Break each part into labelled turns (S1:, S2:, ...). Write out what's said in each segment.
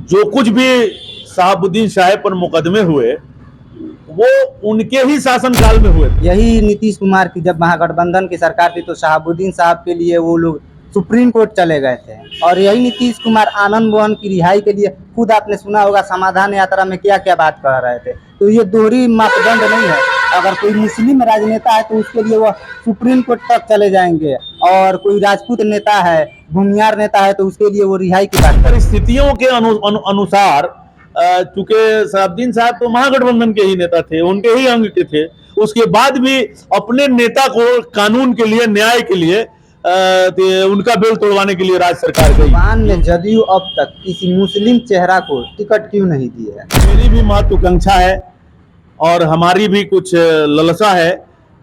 S1: जो कुछ भी शहाबुद्दीन साहब पर मुकदमे हुए वो उनके ही शासनकाल में हुए थे।
S2: यही नीतीश कुमार की जब महागठबंधन की सरकार थी तो शहाबुद्दीन साहब के लिए वो लोग सुप्रीम कोर्ट चले गए थे, और यही नीतीश कुमार आनंद मोहन की रिहाई के लिए खुद आपने सुना होगा समाधान यात्रा में क्या क्या बात कह रहे थे। तो ये दोहरी मापदंड नहीं है। अगर कोई मुस्लिम राजनेता है तो उसके लिए वह सुप्रीम कोर्ट तक चले जाएंगे, और कोई राजपूत नेता है, भूमियार नेता है, तो उसके लिए वो रिहाई की बात करें।
S1: परिस्थितियों के अनुसार चूंकि शहाबुद्दीन साहब तो महागठबंधन के ही नेता थे, उनके ही अंग के थे, उसके बाद भी अपने नेता को कानून के लिए, न्याय के लिए उनका बेल तोड़वाने के लिए राज्य सरकार गई।
S2: सीवान में जदयू अब तक किसी मुस्लिम चेहरा को टिकट क्यों नहीं दी है?
S1: मेरी भी महत्वाकांक्षा है और हमारी भी कुछ ललसा है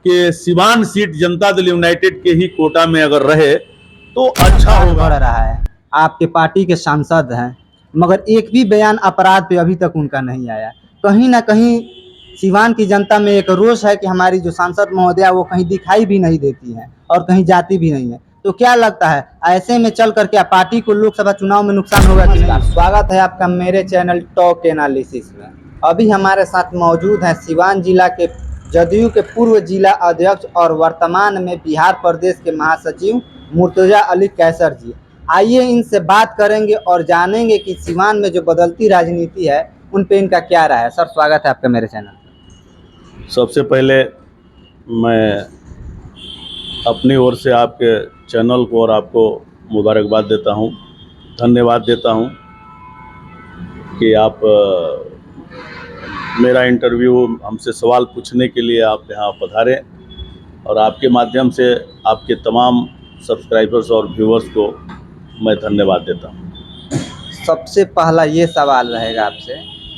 S1: कि सीवान सीट जनता दल यूनाइटेड के ही कोटा में अगर रहे तो अच्छा होगा।
S2: बढ़ रहा है, आपके पार्टी के सांसद हैं, मगर एक भी बयान अपराध पे अभी तक उनका नहीं आया। कहीं ना कहीं सीवान की जनता में एक रोष है कि हमारी जो सांसद महोदया वो कहीं दिखाई भी नहीं देती हैं और कहीं जाती भी नहीं है। तो क्या लगता है ऐसे में चल कर क्या पार्टी को लोकसभा चुनाव में नुकसान होगा कि नहीं? स्वागत है आपका मेरे चैनल टॉप एनालिसिस में। अभी हमारे साथ मौजूद हैं सीवान जिला के जदयू के पूर्व जिला अध्यक्ष और वर्तमान में बिहार प्रदेश के महासचिव मुर्तजा अली कैसर जी। आइए इनसे बात करेंगे और जानेंगे कि सीवान में जो बदलती राजनीति है उन पे इनका क्या राय है। सर, स्वागत है आपका मेरे चैनल।
S1: सबसे पहले मैं अपनी ओर से आपके चैनल को और आपको मुबारकबाद देता हूं, धन्यवाद देता हूं कि आप मेरा इंटरव्यू हमसे सवाल पूछने के लिए आप यहाँ पधारे, और आपके माध्यम से आपके तमाम सब्सक्राइबर्स और व्यूअर्स को मैं धन्यवाद देता हूँ।
S2: सबसे पहला ये सवाल रहेगा आपसे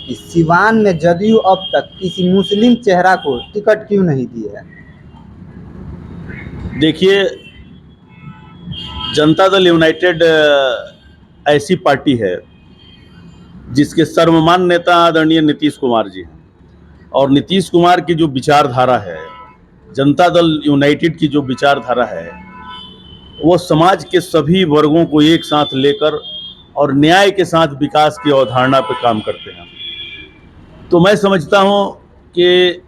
S2: कि सीवान में जदयू अब तक किसी मुस्लिम चेहरा को टिकट क्यों नहीं दी है?
S1: देखिए, जनता दल यूनाइटेड ऐसी पार्टी है जिसके सर्वमान्य नेता आदरणीय नीतीश कुमार जी हैं, और नीतीश कुमार की जो विचारधारा है, जनता दल यूनाइटेड की जो विचारधारा है, वो समाज के सभी वर्गों को एक साथ लेकर और न्याय के साथ विकास की अवधारणा पर काम करते हैं। तो मैं समझता हूँ कि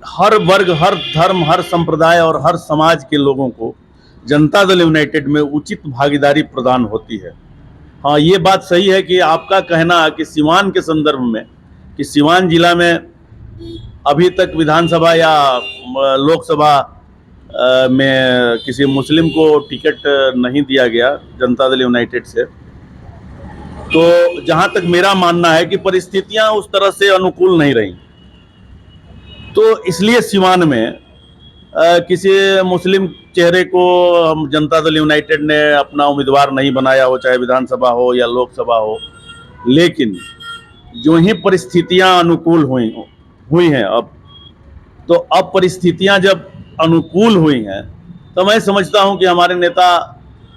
S1: हर वर्ग, हर धर्म, हर संप्रदाय और हर समाज के लोगों को जनता दल यूनाइटेड में उचित भागीदारी प्रदान होती है। हाँ, ये बात सही है कि आपका कहना कि सीवान के संदर्भ में, कि सीवान जिला में अभी तक विधानसभा या लोकसभा में किसी मुस्लिम को टिकट नहीं दिया गया जनता दल यूनाइटेड से, तो जहां तक मेरा मानना है कि परिस्थितियां उस तरह से अनुकूल नहीं रही, तो इसलिए सीवान में किसी मुस्लिम चेहरे को जनता दल यूनाइटेड ने अपना उम्मीदवार नहीं बनाया हो, चाहे विधानसभा हो या लोकसभा हो। लेकिन जो ही परिस्थितियां अनुकूल हुई हैं तो अब परिस्थितियां जब अनुकूल हुई हैं तो मैं समझता हूं कि हमारे नेता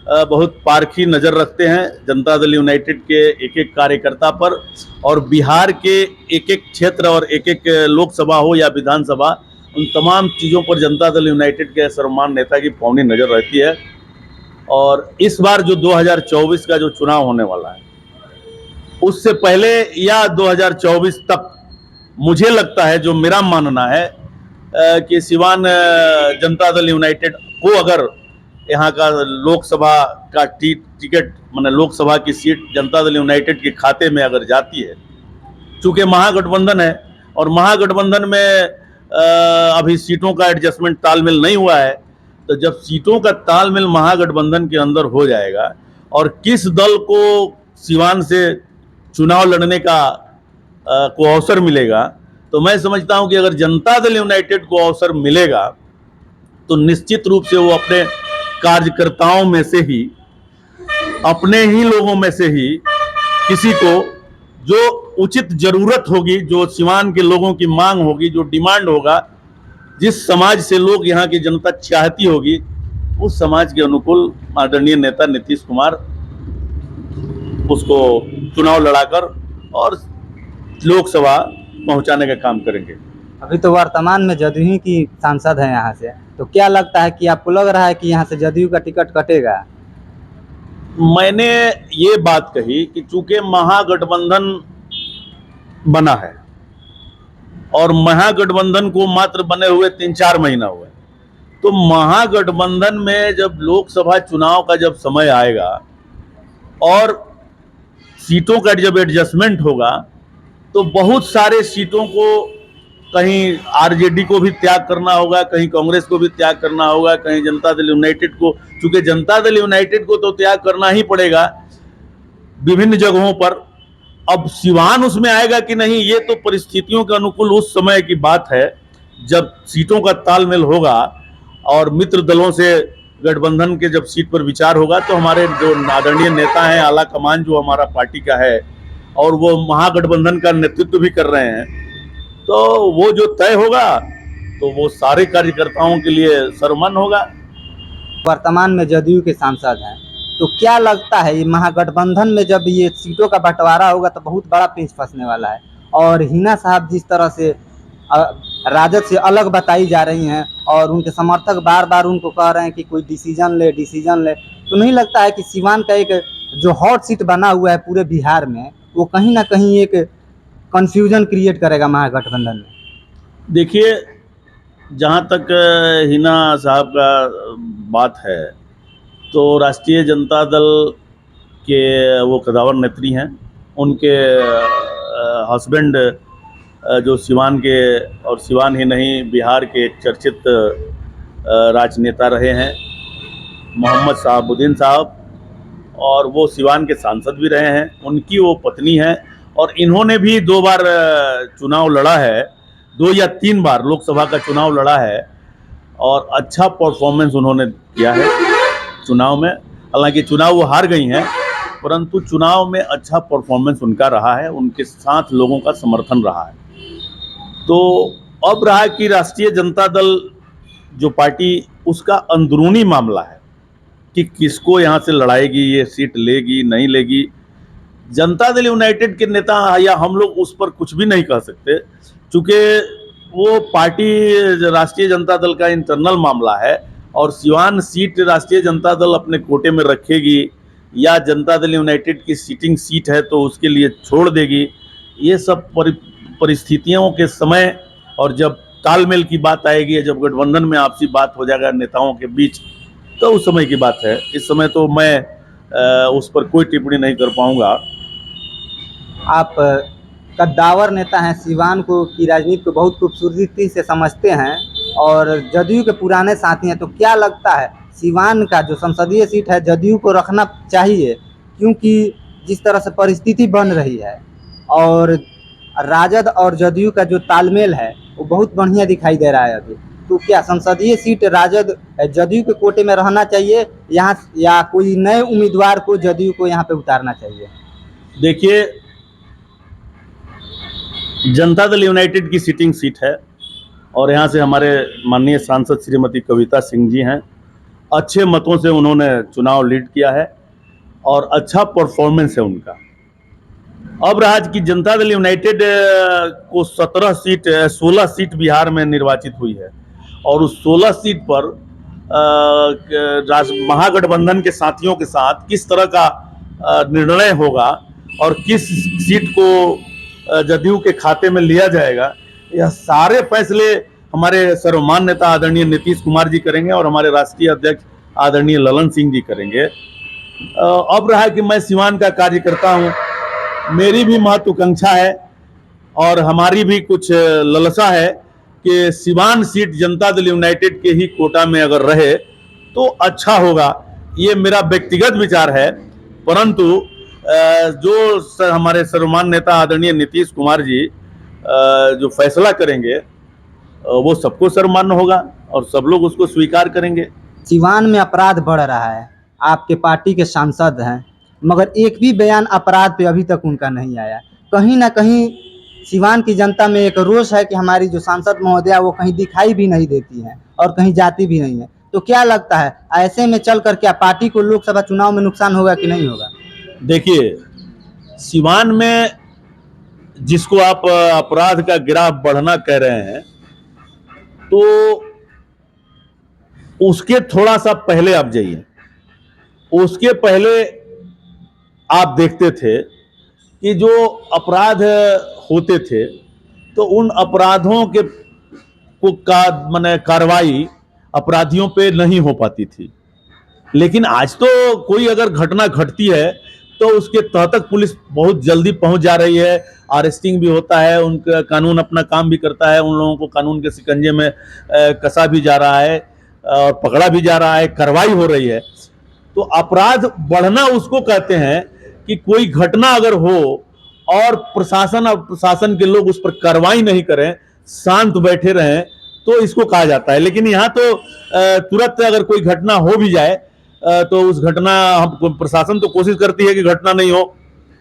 S1: बहुत पारखी नज़र रखते हैं जनता दल यूनाइटेड के एक एक कार्यकर्ता पर, और बिहार के एक एक क्षेत्र और एक एक लोकसभा हो या विधानसभा, उन तमाम चीज़ों पर जनता दल यूनाइटेड के सर्वमान्य नेता की पौनी नज़र रहती है। और इस बार जो 2024 का जो चुनाव होने वाला है, उससे पहले या 2024 तक मुझे लगता है, जो मेरा मानना है, कि सीवान जनता दल यूनाइटेड को अगर यहाँ का लोकसभा का टिकट, माने लोकसभा की सीट जनता दल यूनाइटेड के खाते में अगर जाती है, चूँकि महागठबंधन है और महागठबंधन में अभी सीटों का एडजस्टमेंट, तालमेल नहीं हुआ है, तो जब सीटों का तालमेल महागठबंधन के अंदर हो जाएगा और किस दल को सीवान से चुनाव लड़ने का को अवसर मिलेगा, तो मैं समझता हूं कि अगर जनता दल यूनाइटेड को अवसर मिलेगा तो निश्चित रूप से वो अपने कार्यकर्ताओं में से ही, अपने ही लोगों में से ही किसी को, जो उचित जरूरत होगी, जो सीवान के लोगों की मांग होगी, जो डिमांड होगा, जिस समाज से लोग यहाँ की जनता चाहती होगी, उस समाज के अनुकूल आदरणीय नेता नीतीश कुमार उसको चुनाव लड़ाकर और लोकसभा पहुंचाने का काम करेंगे।
S2: अभी तो वर्तमान में जदयू की सांसद हैं यहाँ से, तो क्या लगता है कि आपको लग रहा है कि यहाँ से जदयू का टिकट कटेगा?
S1: मैंने ये बात कही कि चूंकि महागठबंधन बना है और महागठबंधन को मात्र बने हुए 3-4 महीना हुए, तो महागठबंधन में जब लोकसभा चुनाव का जब समय आएगा और सीटों का जब एडजस्टमेंट होगा, तो बहुत सारे सीटों को कहीं आरजेडी को भी त्याग करना होगा, कहीं कांग्रेस को भी त्याग करना होगा, कहीं जनता दल यूनाइटेड को, चूंकि जनता दल यूनाइटेड को तो त्याग करना ही पड़ेगा विभिन्न जगहों पर। अब सिवान उसमें आएगा कि नहीं, ये तो परिस्थितियों के अनुकूल उस समय की बात है जब सीटों का तालमेल होगा और मित्र दलों से गठबंधन के जब सीट पर विचार होगा, तो हमारे जो आदरणीय नेता हैं, आला कमान जो हमारा पार्टी का है और वो महागठबंधन का नेतृत्व भी कर रहे हैं, तो वो जो तय होगा तो वो सारे कार्यकर्ताओं के लिए सम्मान होगा।
S2: वर्तमान में जदयू के सांसद हैं, तो क्या लगता है ये महागठबंधन में जब ये सीटों का बंटवारा होगा तो बहुत बड़ा पेंच फंसने वाला है। और हिना साहब जिस तरह से राजद से अलग बताई जा रही हैं और उनके समर्थक बार बार उनको कह रहे हैं कि कोई डिसीजन ले, तो नहीं लगता है कि सिवान का एक जो हॉट सीट बना हुआ है पूरे बिहार में, वो कहीं ना कहीं एक कंफ्यूजन क्रिएट करेगा महागठबंधन में?
S1: देखिए, जहाँ तक हिना साहब का बात है, तो राष्ट्रीय जनता दल के वो कदावर नेत्री हैं, उनके हस्बैंड जो सिवान के, और सिवान ही नहीं बिहार के एक चर्चित राजनेता रहे हैं, मोहम्मद शहाबुद्दीन साहब, और वो सिवान के सांसद भी रहे हैं, उनकी वो पत्नी है और इन्होंने भी 2 बार चुनाव लड़ा है, 2 या 3 बार लोकसभा का चुनाव लड़ा है और अच्छा परफॉर्मेंस उन्होंने किया है चुनाव में। हालांकि चुनाव वो हार गई हैं, परंतु चुनाव में अच्छा परफॉर्मेंस उनका रहा है, उनके साथ लोगों का समर्थन रहा है। तो अब रहा कि राष्ट्रीय जनता दल जो पार्टी, उसका अंदरूनी मामला है कि किसको यहाँ से लड़ाएगी, ये सीट लेगी नहीं लेगी। जनता दल यूनाइटेड के नेता या हम लोग उस पर कुछ भी नहीं कह सकते, चूँकि वो पार्टी राष्ट्रीय जनता दल का इंटरनल मामला है और सिवान सीट राष्ट्रीय जनता दल अपने कोटे में रखेगी या जनता दल यूनाइटेड की सीटिंग सीट है तो उसके लिए छोड़ देगी, ये सब परिस्थितियों के समय और जब तालमेल की बात आएगी, जब गठबंधन में आपसी बात हो जाएगा नेताओं के बीच, तो उस समय की बात है। इस समय तो मैं उस पर कोई टिप्पणी नहीं कर पाऊंगा।
S2: आप कद्दावर नेता हैं, सिवान को की राजनीति को बहुत खूबसूरती से समझते हैं और जदयू के पुराने साथी हैं, तो क्या लगता है सिवान का जो संसदीय सीट है जदयू को रखना चाहिए? क्योंकि जिस तरह से परिस्थिति बन रही है और राजद और जदयू का जो तालमेल है वो बहुत बढ़िया दिखाई दे रहा है अभी, तो क्या संसदीय सीट राजद जदयू के कोटे में रहना चाहिए यहाँ, या कोई नए उम्मीदवार को जदयू को यहाँ पे उतारना चाहिए?
S1: देखिए, जनता दल यूनाइटेड की सिटिंग सीट है और यहाँ से हमारे माननीय सांसद श्रीमती कविता सिंह जी हैं, अच्छे मतों से उन्होंने चुनाव लीड किया है और अच्छा परफॉर्मेंस है उनका। अब रहा कि जनता दल यूनाइटेड को 16 सीट बिहार में निर्वाचित हुई है और उस 16 सीट पर महागठबंधन के साथियों के साथ किस तरह का निर्णय होगा और किस सीट को जदयू के खाते में लिया जाएगा, यह सारे फैसले हमारे सर्वमान्य नेता आदरणीय नीतीश कुमार जी करेंगे और हमारे राष्ट्रीय अध्यक्ष आदरणीय ललन सिंह जी करेंगे। अब रहा कि मैं सिवान का कार्यकर्ता हूँ, मेरी भी महत्वाकांक्षा है और हमारी भी कुछ ललसा है कि सिवान सीट जनता दल यूनाइटेड के ही कोटा में अगर रहे तो अच्छा होगा, ये मेरा व्यक्तिगत विचार है। परंतु जो हमारे सर्वमान्य नेता आदरणीय नीतीश कुमार जी जो फैसला करेंगे वो सबको सर्वमान्य होगा और सब लोग उसको स्वीकार करेंगे।
S2: सिवान में अपराध बढ़ रहा है, आपके पार्टी के सांसद हैं, मगर एक भी बयान अपराध पे अभी तक उनका नहीं आया। कहीं ना कहीं सिवान की जनता में एक रोष है कि हमारी जो सांसद महोदया वो कहीं दिखाई भी नहीं देती हैं और कहीं जाती भी नहीं है। तो क्या लगता है ऐसे में चल कर क्या पार्टी को लोकसभा चुनाव में नुकसान होगा कि नहीं होगा?
S1: देखिए, सिवान में जिसको आप अपराध का ग्राफ बढ़ना कह रहे हैं, तो उसके थोड़ा सा पहले आप जाइए। उसके पहले आप देखते थे कि जो अपराध होते थे तो उन अपराधों के को का माने कार्रवाई अपराधियों पे नहीं हो पाती थी। लेकिन आज तो कोई अगर घटना घटती है तो उसके तह तक पुलिस बहुत जल्दी पहुंच जा रही है, अरेस्टिंग भी होता है, उनका कानून अपना काम भी करता है, उन लोगों को कानून के शिकंजे में कसा भी जा रहा है और पकड़ा भी जा रहा है, कार्रवाई हो रही है। तो अपराध बढ़ना उसको कहते हैं कि कोई घटना अगर हो और प्रशासन और प्रशासन के लोग उस पर कार्रवाई नहीं करें, शांत बैठे रहें, तो इसको कहा जाता है। लेकिन यहाँ तो तुरंत अगर कोई घटना हो भी जाए तो उस घटना हम प्रशासन तो कोशिश करती है कि घटना नहीं हो,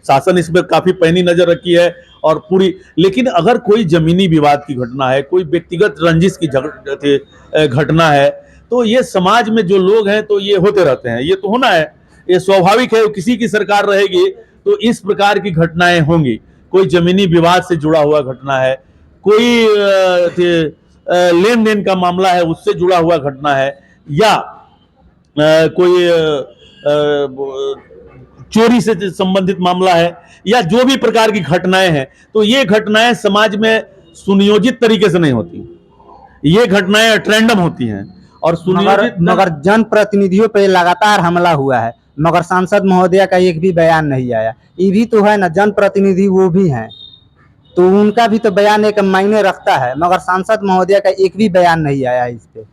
S1: शासन इस पर काफी पैनी नजर रखी है और पूरी। लेकिन अगर कोई जमीनी विवाद की घटना है, कोई व्यक्तिगत रंजिश की घटना है, तो ये समाज में जो लोग हैं तो ये होते रहते हैं, ये तो होना है, ये स्वाभाविक है। किसी की सरकार रहेगी तो इस प्रकार की घटनाएं होंगी। कोई जमीनी विवाद से जुड़ा हुआ घटना है, कोई लेन देन का मामला है उससे जुड़ा हुआ घटना है, या कोई चोरी से संबंधित मामला है, या जो भी प्रकार की घटनाएं हैं, तो ये घटनाएं समाज में सुनियोजित तरीके से नहीं होती, ये घटनाएं ट्रेंडम होती हैं और सुनियोजित।
S2: मगर जनप्रतिनिधियों पे लगातार हमला हुआ है, मगर सांसद महोदया का एक भी बयान नहीं आया। ये भी तो है ना, जनप्रतिनिधि वो भी हैं, तो उनका भी तो बयान एक मायने रखता है, मगर सांसद महोदया का एक भी बयान नहीं आया इस पे।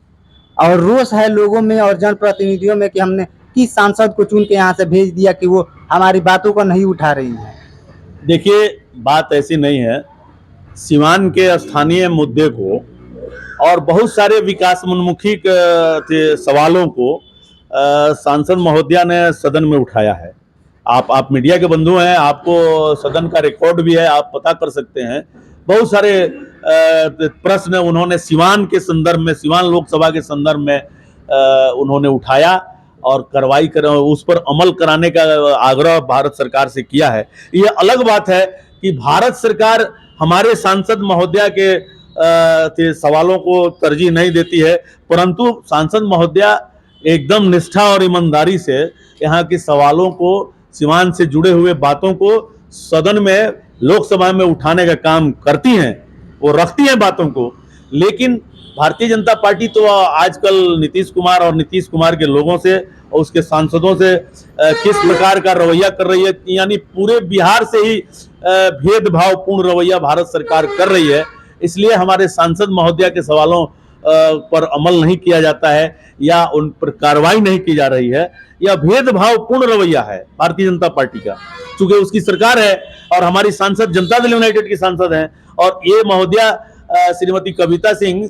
S2: और रोष है लोगों में और जनप्रतिनिधियों में कि हमने किस सांसद को चुन के यहाँ से भेज दिया कि वो हमारी बातों को नहीं उठा रही है।
S1: देखिए, बात ऐसी नहीं है। सीवान के स्थानीय मुद्दे को और बहुत सारे विकासोन्मुखी सवालों को सांसद महोदया ने सदन में उठाया है। आप मीडिया के बंधु हैं, आपको सदन का रिकॉर्ड भी है, आप पता कर सकते हैं। बहुत सारे प्रश्न उन्होंने सीवान के संदर्भ में, सीवान लोकसभा के संदर्भ में उन्होंने उठाया और कार्रवाई कर उस पर अमल कराने का आग्रह भारत सरकार से किया है। ये अलग बात है कि भारत सरकार हमारे सांसद महोदया के सवालों को तरजीह नहीं देती है, परंतु सांसद महोदया एकदम निष्ठा और ईमानदारी से यहाँ के सवालों को, सीवान से जुड़े हुए बातों को सदन में, लोकसभा में उठाने का काम करती हैं, वो रखती हैं बातों को। लेकिन भारतीय जनता पार्टी तो आजकल नीतीश कुमार और नीतीश कुमार के लोगों से और उसके सांसदों से किस प्रकार का रवैया कर रही है, यानी पूरे बिहार से ही भेदभावपूर्ण रवैया भारत सरकार कर रही है। इसलिए हमारे सांसद महोदया के सवालों पर अमल नहीं किया जाता है या उन पर कार्रवाई नहीं की जा रही है। यह भेदभावपूर्ण रवैया है भारतीय जनता पार्टी का, चूंकि उसकी सरकार है और हमारी सांसद जनता दल यूनाइटेड की सांसद हैं। और ये महोदया श्रीमती कविता सिंह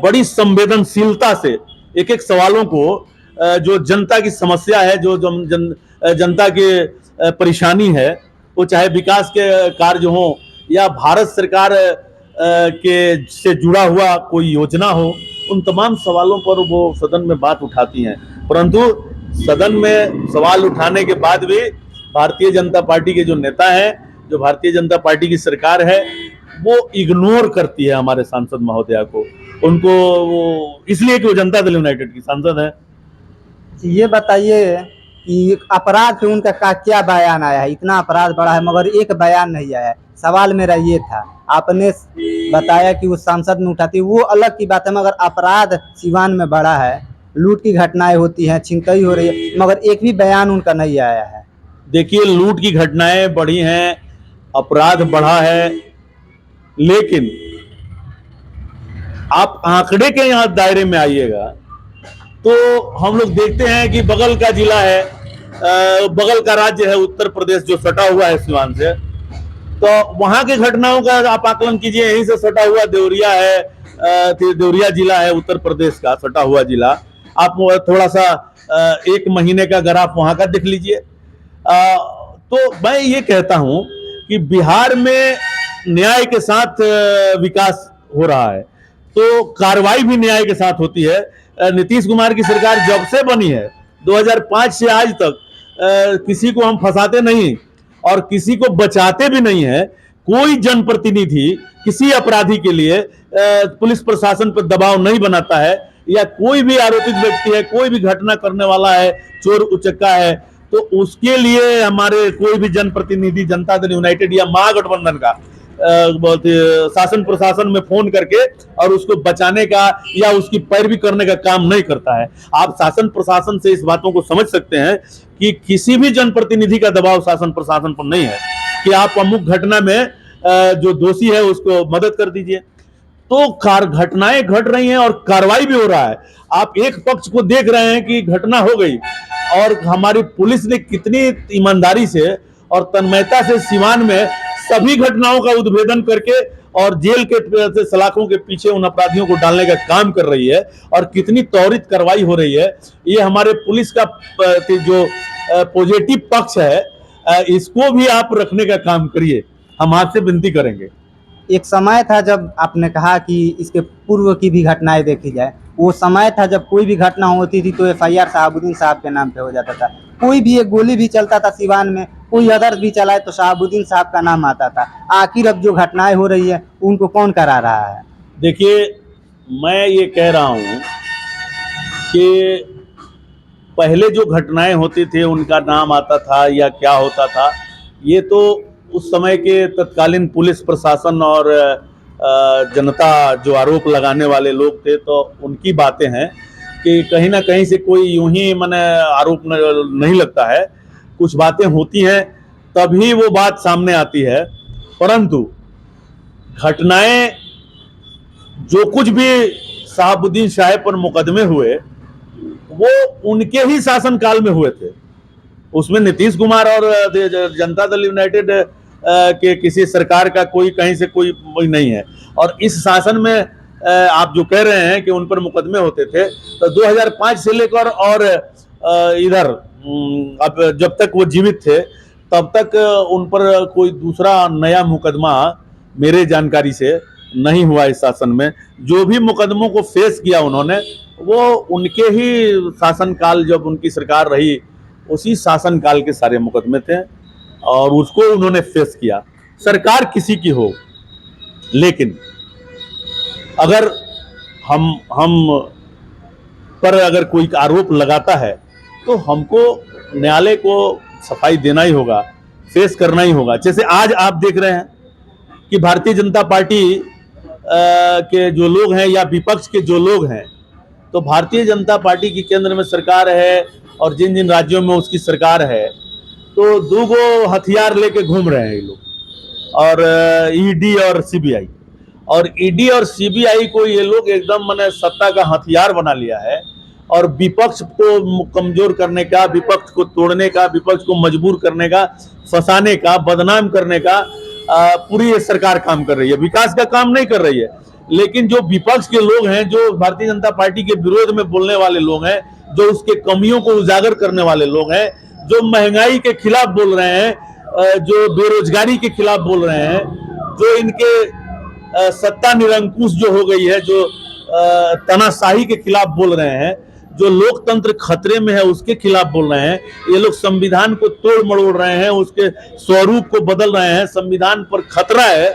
S1: बड़ी संवेदनशीलता से एक एक सवालों को, जो जनता की समस्या है, जो जनता की परेशानी है, वो चाहे विकास के कार्य हो या भारत सरकार के से जुड़ा हुआ कोई योजना हो, उन तमाम सवालों पर वो सदन में बात उठाती हैं। परंतु सदन में सवाल उठाने के बाद भी भारतीय जनता पार्टी के जो नेता हैं, जो भारतीय जनता पार्टी की सरकार है, वो इग्नोर करती है हमारे सांसद महोदया को, उनको, वो इसलिए कि वो जनता दल यूनाइटेड की सांसद है।
S2: ये बताइए कि अपराध पे उनका क्या बयान आया है? इतना अपराध बढ़ा है मगर एक बयान नहीं आया है। सवाल मेरा ये था, आपने बताया कि वो सांसद में उठाती, वो अलग की बात है, मगर अपराध सीवान में बढ़ा है, लूट की घटनाएं होती हैं, छिनतई हो रही है, मगर एक भी बयान उनका नहीं आया है।
S1: देखिए, लूट की घटनाएं बढ़ी हैं, अपराध बढ़ा है, लेकिन आप आंकड़े के यहाँ दायरे में आइएगा तो हम लोग देखते हैं कि बगल का जिला है, बगल का राज्य है उत्तर प्रदेश, जो सटा हुआ है सीवान से, तो वहां के घटनाओं का आप आकलन कीजिए। यहीं से सटा हुआ देवरिया है, देवरिया जिला है उत्तर प्रदेश का सटा हुआ जिला। आप थोड़ा सा 1 महीने का ग्राफ वहां का देख लीजिए। तो मैं ये कहता हूं कि बिहार में न्याय के साथ विकास हो रहा है, तो कार्रवाई भी न्याय के साथ होती है। नीतीश कुमार की सरकार जब से बनी है 2005 से आज तक किसी को हम फंसाते नहीं और किसी को बचाते भी नहीं है। कोई जनप्रतिनिधि किसी अपराधी के लिए पुलिस प्रशासन पर दबाव नहीं बनाता है, या कोई भी आरोपित व्यक्ति है, कोई भी घटना करने वाला है, चोर उचक्का है, तो उसके लिए हमारे कोई भी जनप्रतिनिधि जनता दल यूनाइटेड या महागठबंधन का बहुत शासन प्रशासन में फोन करके और उसको बचाने का या उसकी पैरवी करने का काम नहीं करता है। आप शासन प्रशासन से इस बातों को समझ सकते हैं कि किसी भी जनप्रतिनिधि का दबाव शासन प्रशासन पर नहीं है कि आप अमुक घटना में जो दोषी है उसको मदद कर दीजिए। तो घटनाएं घट रही हैं और कार्रवाई भी हो रहा है। आप एक पक्ष को देख रहे हैं कि घटना हो गई और हमारी पुलिस ने कितनी ईमानदारी से और तन्मयता से सिवान में सभी घटनाओं का उद्भेदन करके और जेल के सलाखों के पीछे उन अपराधियों को डालने का काम कर रही है और कितनी त्वरित कार्रवाई हो रही है। ये हमारे पुलिस का जो पॉजिटिव पक्ष है इसको भी आप रखने का काम करिए, हम आपसे विनती करेंगे।
S2: एक समय था जब आपने कहा कि इसके पूर्व की भी घटनाएं देखी जाए, वो समय था जब कोई भी घटना होती थी तो FIR शहाबुद्दीन साहब के नाम पे हो जाता था। कोई भी एक गोली भी चलता था सिवान में, कोई अदर्स भी चलाए तो शहाबुद्दीन साहब का नाम आता था। आखिर अब जो घटनाएं हो रही है उनको कौन करा रहा है?
S1: देखिए, मैं ये कह रहा हूँ कि पहले जो घटनाएं होती थी उनका नाम आता था या क्या होता था, ये तो उस समय के तत्कालीन पुलिस प्रशासन और जनता जो आरोप लगाने वाले लोग थे तो उनकी बातें हैं कि कहीं ना कहीं से कोई यूं ही मैंने आरोप नहीं लगता है, कुछ बातें होती हैं तभी वो बात सामने आती है। परंतु घटनाएं जो कुछ भी शहाबुद्दीन साहब पर मुकदमे हुए वो उनके ही शासनकाल में हुए थे। उसमें नीतीश कुमार और जनता दल यूनाइटेड के किसी सरकार का कोई कहीं से कोई नहीं है। और इस शासन में आप जो कह रहे हैं कि उन पर मुकदमे होते थे तो 2005 से लेकर और इधर अब जब तक वो जीवित थे तब तक उन पर कोई दूसरा नया मुकदमा मेरे जानकारी से नहीं हुआ। इस शासन में जो भी मुकदमों को फेस किया उन्होंने वो उनके ही शासनकाल जब उनकी सरकार रही उसी शासनकाल के सारे मुकदमे थे और उसको उन्होंने फेस किया। सरकार किसी की हो, लेकिन अगर हम पर अगर कोई आरोप लगाता है तो हमको न्यायालय को सफाई देना ही होगा, फेस करना ही होगा। जैसे आज आप देख रहे हैं कि भारतीय जनता पार्टी के जो लोग हैं या विपक्ष के जो लोग हैं, तो भारतीय जनता पार्टी की केंद्र में सरकार है और जिन जिन राज्यों में उसकी सरकार है तो दूगो हथियार लेके घूम रहे हैं ये लोग, और ईडी और सीबीआई। और ईडी और सीबीआई को ये लोग एकदम मैंने सत्ता का हथियार बना लिया है और विपक्ष को कमजोर करने का, विपक्ष को तोड़ने का, विपक्ष को मजबूर करने का, फंसाने का, बदनाम करने का पूरी ये सरकार काम कर रही है। विकास का काम नहीं कर रही है। लेकिन जो विपक्ष के लोग हैं, जो भारतीय जनता पार्टी के विरोध में बोलने वाले लोग हैं, जो उसके कमियों को उजागर करने वाले लोग हैं, जो महंगाई के खिलाफ बोल रहे हैं, जो बेरोजगारी के खिलाफ बोल रहे हैं, जो इनके सत्ता निरंकुश जो हो गई है, जो तानाशाही के खिलाफ बोल रहे हैं, जो लोकतंत्र खतरे में है उसके खिलाफ बोल रहे हैं, ये लोग संविधान को तोड़ मरोड़ रहे हैं, उसके स्वरूप को बदल रहे हैं, संविधान पर खतरा है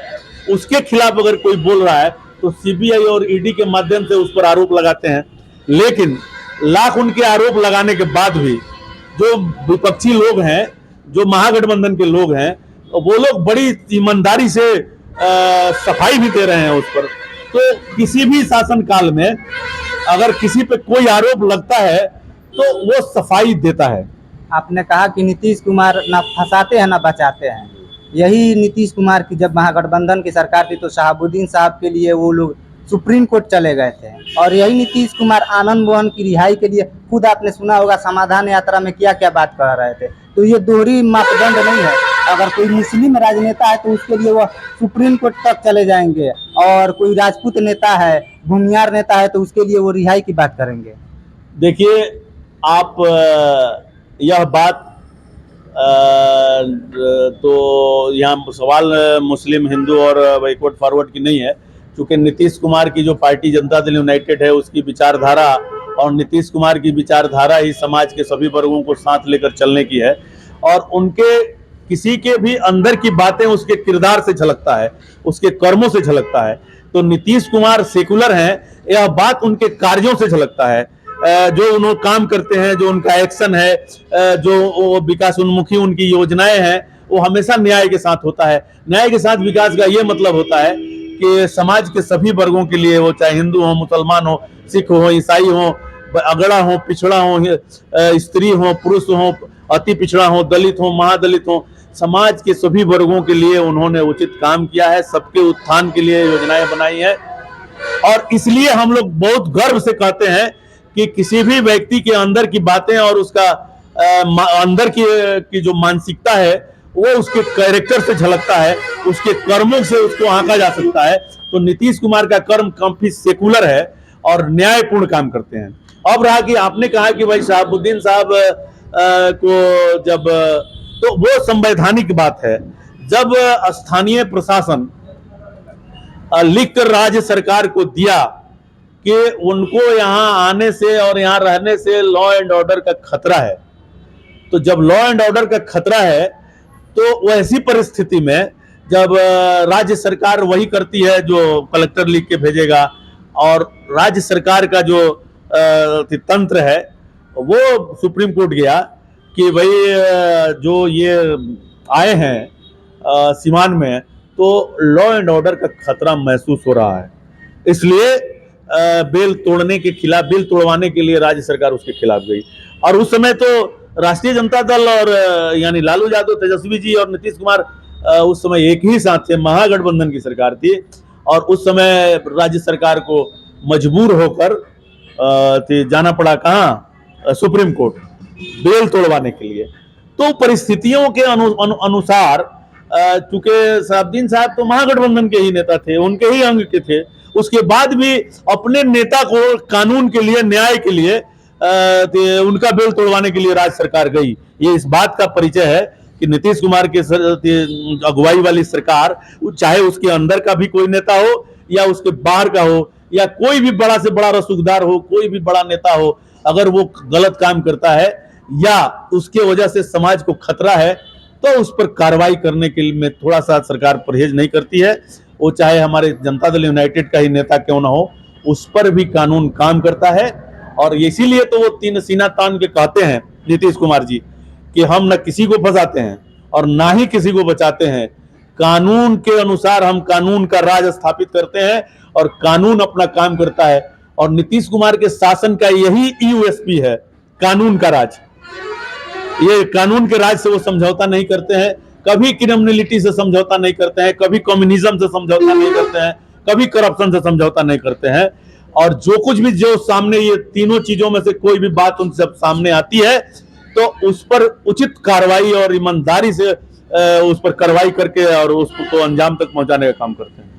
S1: उसके खिलाफ अगर कोई बोल रहा है तो सीबीआई और ईडी के माध्यम से उस पर आरोप लगाते हैं। लेकिन लाख उनके आरोप लगाने के बाद भी जो विपक्षी लोग हैं, जो महागठबंधन के लोग हैं, वो लोग बड़ी ईमानदारी से सफाई भी दे रहे हैं उस पर। तो किसी भी शासन काल में अगर किसी पे कोई आरोप लगता है तो वो सफाई देता है।
S2: आपने कहा कि नीतीश कुमार ना फंसाते हैं ना बचाते हैं। यही नीतीश कुमार की जब महागठबंधन की सरकार थी तो शहाबुद्दीन साहब के लिए वो लोग सुप्रीम कोर्ट चले गए थे, और यही नीतीश कुमार आनंद मोहन की रिहाई के लिए खुद आपने सुना होगा समाधान यात्रा में क्या क्या बात कह रहे थे। तो ये दोहरी मापदंड नहीं है। अगर कोई मुस्लिम राजनेता है तो उसके लिए वो सुप्रीम कोर्ट तक चले जाएंगे, और कोई राजपूत नेता है, भूमियार नेता है तो उसके लिए वो रिहाई की बात करेंगे।
S1: देखिए, आप यह बात तो यहाँ सवाल मुस्लिम, हिंदू और बैकवर्ड फॉरवर्ड की नहीं है, क्योंकि नीतीश कुमार की जो पार्टी जनता दल यूनाइटेड है उसकी विचारधारा और नीतीश कुमार की विचारधारा ही समाज के सभी वर्गों को साथ लेकर चलने की है, और उनके किसी के भी अंदर की बातें उसके किरदार से झलकता है, उसके कर्मों से झलकता है। तो नीतीश कुमार सेकुलर हैं, यह बात उनके कार्यों से झलकता है जो उन्होंने काम करते हैं, जो उनका एक्शन है, जो वो विकास उन्मुखी उनकी योजनाएं हैं, वो हमेशा न्याय के साथ होता है। न्याय के साथ विकास का ये मतलब होता है कि समाज के सभी वर्गों के लिए, वो चाहे हिंदू हो, मुसलमान हो, सिख हो, ईसाई हो, अगड़ा हो, पिछड़ा हो, स्त्री हो, पुरुष हो, अति पिछड़ा हो, दलित हो, महादलित हो, समाज के सभी वर्गों के लिए उन्होंने उचित काम किया है, सबके उत्थान के लिए योजनाएं बनाई है। और इसलिए हम लोग बहुत गर्व से कहते हैं कि किसी भी व्यक्ति के अंदर की बातें और उसका अंदर की जो मानसिकता है वो उसके कैरेक्टर से झलकता है, उसके कर्मों से उसको आंका जा सकता है। तो नीतीश कुमार का कर्म काफी सेकुलर है और न्यायपूर्ण काम करते हैं। अब रहा कि आपने कहा कि भाई शहाबुद्दीन साहब को जब, तो वो संवैधानिक बात है, जब स्थानीय प्रशासन लिख कर राज्य सरकार को दिया कि उनको यहाँ आने से और यहाँ रहने से लॉ एंड ऑर्डर का खतरा है, तो जब लॉ एंड ऑर्डर का खतरा है तो वैसी परिस्थिति में जब राज्य सरकार वही करती है जो कलेक्टर लिख के भेजेगा, और राज्य सरकार का जो तंत्र है वो सुप्रीम कोर्ट गया कि भाई जो ये आए हैं सीमान में, तो लॉ एंड ऑर्डर का खतरा महसूस हो रहा है, इसलिए बेल तोड़ने के खिलाफ, बेल तोड़वाने के लिए राज्य सरकार उसके खिलाफ गई। और उस समय तो राष्ट्रीय जनता दल और यानी लालू यादव, तेजस्वी जी और नीतीश कुमार उस समय एक ही साथ थे, महागठबंधन की सरकार थी, और उस समय राज्य सरकार को मजबूर होकर जाना पड़ा कहाँ, सुप्रीम कोर्ट, बेल तोड़वाने के लिए। तो परिस्थितियों के अनुसार चूंकि शहाबुद्दीन साहब तो महागठबंधन के ही नेता थे, उनके ही अंग के थे, उसके बाद भी अपने नेता को कानून के लिए, न्याय के लिए उनका बेल तोड़वाने के लिए राज्य सरकार गई। ये इस बात का परिचय है कि नीतीश कुमार के अगुवाई वाली सरकार, चाहे उसके अंदर का भी कोई नेता हो या उसके बाहर का हो, या कोई भी बड़ा से बड़ा रसूखदार हो, कोई भी बड़ा नेता हो, अगर वो गलत काम करता है या उसके वजह से समाज को खतरा है, तो उस पर कार्रवाई करने के लिए थोड़ा सा सरकार परहेज नहीं करती है। वो चाहे हमारे जनता दल यूनाइटेड का ही नेता क्यों ना हो, उस पर भी कानून काम करता है। और इसीलिए तो वो तीन सीना तान के कहते हैं नीतीश कुमार जी कि हम न किसी को फंसाते हैं और ना ही किसी को बचाते हैं, कानून के अनुसार हम कानून का राज स्थापित करते हैं और कानून अपना काम करता है। और नीतीश कुमार के शासन का यही यूएसपी है, कानून का राज। ये कानून के राज से वो समझौता नहीं करते हैं, कभी क्रिमिनलिटी से समझौता नहीं करते हैं, कभी कम्युनिज्म से समझौता नहीं करते हैं, कभी करप्शन से समझौता नहीं करते हैं। और जो कुछ भी जो सामने ये तीनों चीजों में से कोई भी बात उनसे सामने आती है तो उस पर उचित कार्रवाई और ईमानदारी से उस पर कार्रवाई करके और उसको अंजाम तक पहुंचाने का काम करते हैं।